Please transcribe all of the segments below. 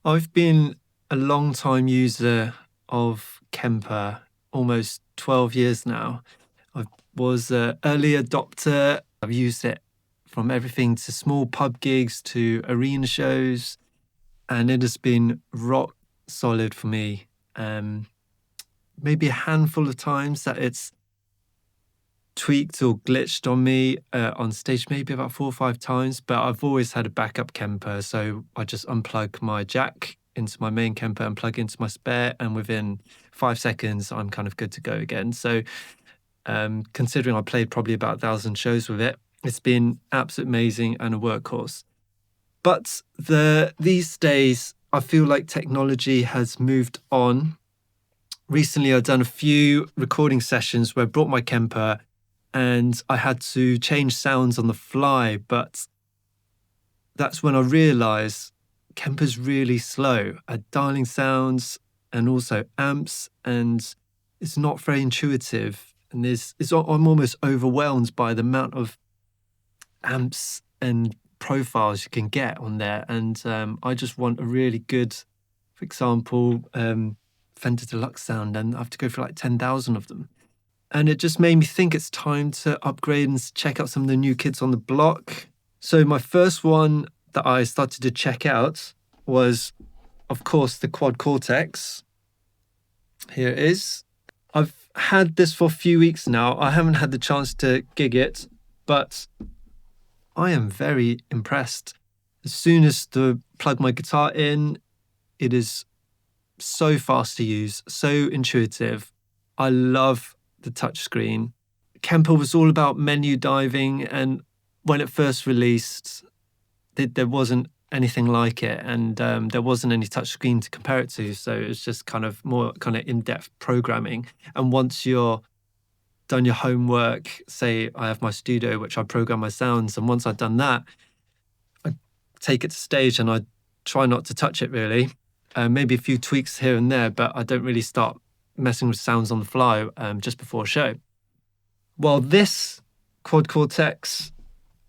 I've been a long time user of Kemper, almost 12 years now. I was an early adopter. I've used it from everything to small pub gigs to arena shows, and it has been rock solid for me. Um, Maybe a handful of times that it's tweaked or glitched on me on stage, maybe about 4 or 5 times, but I've always had a backup Kemper. So I just unplug my jack into my main Kemper and plug into my spare, and within 5 seconds, I'm kind of good to go again. So considering I played probably about 1,000 shows with it, it's been absolutely amazing and a workhorse. But these days, I feel like technology has moved on. Recently, I've done a few recording sessions where I brought my Kemper and I had to change sounds on the fly. But that's when I realized Kemper's really slow at dialing sounds and also amps, and it's not very intuitive. And I'm almost overwhelmed by the amount of amps and profiles you can get on there. And I just want a really good, for example, Fender Deluxe sound, and I have to go for like 10,000 of them. And it just made me think it's time to upgrade and check out some of the new kids on the block. So my first one that I started to check out was, of course, the Quad Cortex. Here it is. I've had this for a few weeks now. I haven't had the chance to gig it, but I am very impressed. As soon as to plug my guitar in, it is so fast to use, so intuitive. I love the touchscreen. Kemper was all about menu diving, and when it first released, there wasn't anything like it, and there wasn't any touchscreen to compare it to. So it was just kind of more kind of in-depth programming. And once you're done your homework, say I have my studio, which I program my sounds, and once I've done that, I take it to stage and I try not to touch it really. Maybe a few tweaks here and there, but I don't really start messing with sounds on the fly just before a show. Well, this Quad Cortex,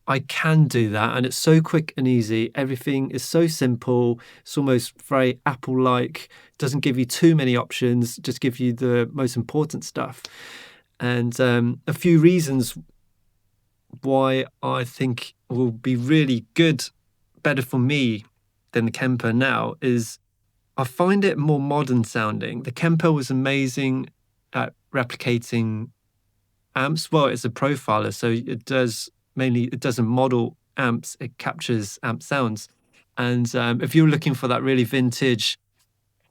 I can do that, and it's so quick and easy. Everything is so simple. It's almost very Apple-like. Doesn't give you too many options, just give you the most important stuff. And a few reasons why I think will be really good, better for me than the Kemper now is I find it more modern sounding. The Kemper was amazing at replicating amps. Well, it's a profiler, so it doesn't model amps, it captures amp sounds. And if you're looking for that really vintage,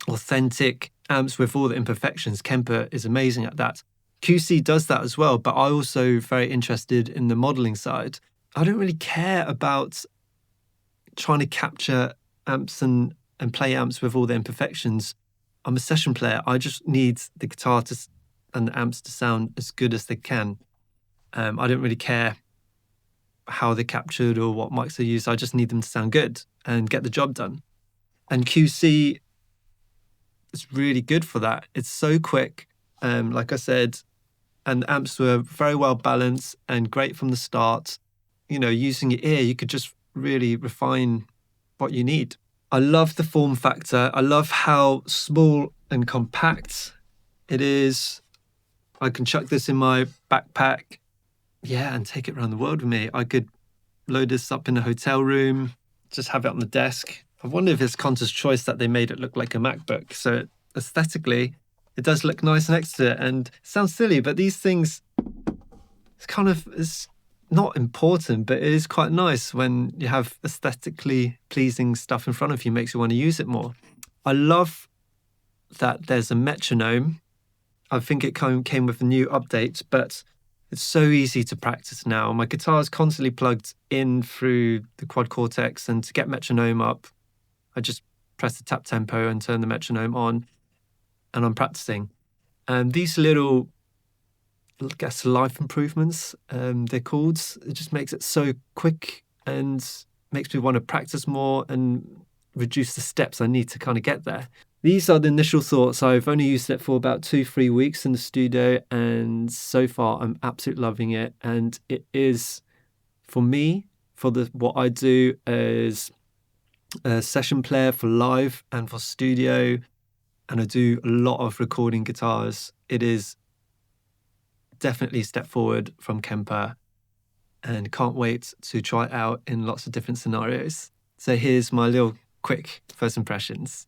authentic amps with all the imperfections, Kemper is amazing at that. QC does that as well, but I also very interested in the modeling side. I don't really care about trying to capture amps and play amps with all the imperfections. I'm a session player. I just need the guitar and the amps to sound as good as they can. I don't really care how they're captured or what mics they use. I just need them to sound good and get the job done. And QC is really good for that. It's so quick, like I said, and the amps were very well balanced and great from the start. You know, using your ear, you could just really refine what you need. I love the form factor. I love how small and compact it is. I can chuck this in my backpack, and take it around the world with me. I could load this up in a hotel room, just have it on the desk. I wonder if it's conscious choice that they made it look like a MacBook. So aesthetically, it does look nice next to it. And it sounds silly, but these things, it's not important, but it is quite nice when you have aesthetically pleasing stuff in front of you, makes you want to use it more. I love that there's a metronome. I think it came with a new update, but it's so easy to practice now. My guitar is constantly plugged in through the Quad Cortex, and to get metronome up, I just press the tap tempo and turn the metronome on, and I'm practicing. And these little, I guess, life improvements, they're called. It just makes it so quick and makes me want to practice more and reduce the steps I need to kind of get there. These are the initial thoughts. I've only used it for about 2-3 weeks in the studio, and so far I'm absolutely loving it. And it is, for me, what I do is a session player for live and for studio, and I do a lot of recording guitars. It is definitely a step forward from Kemper, and can't wait to try it out in lots of different scenarios. So here's my little quick first impressions.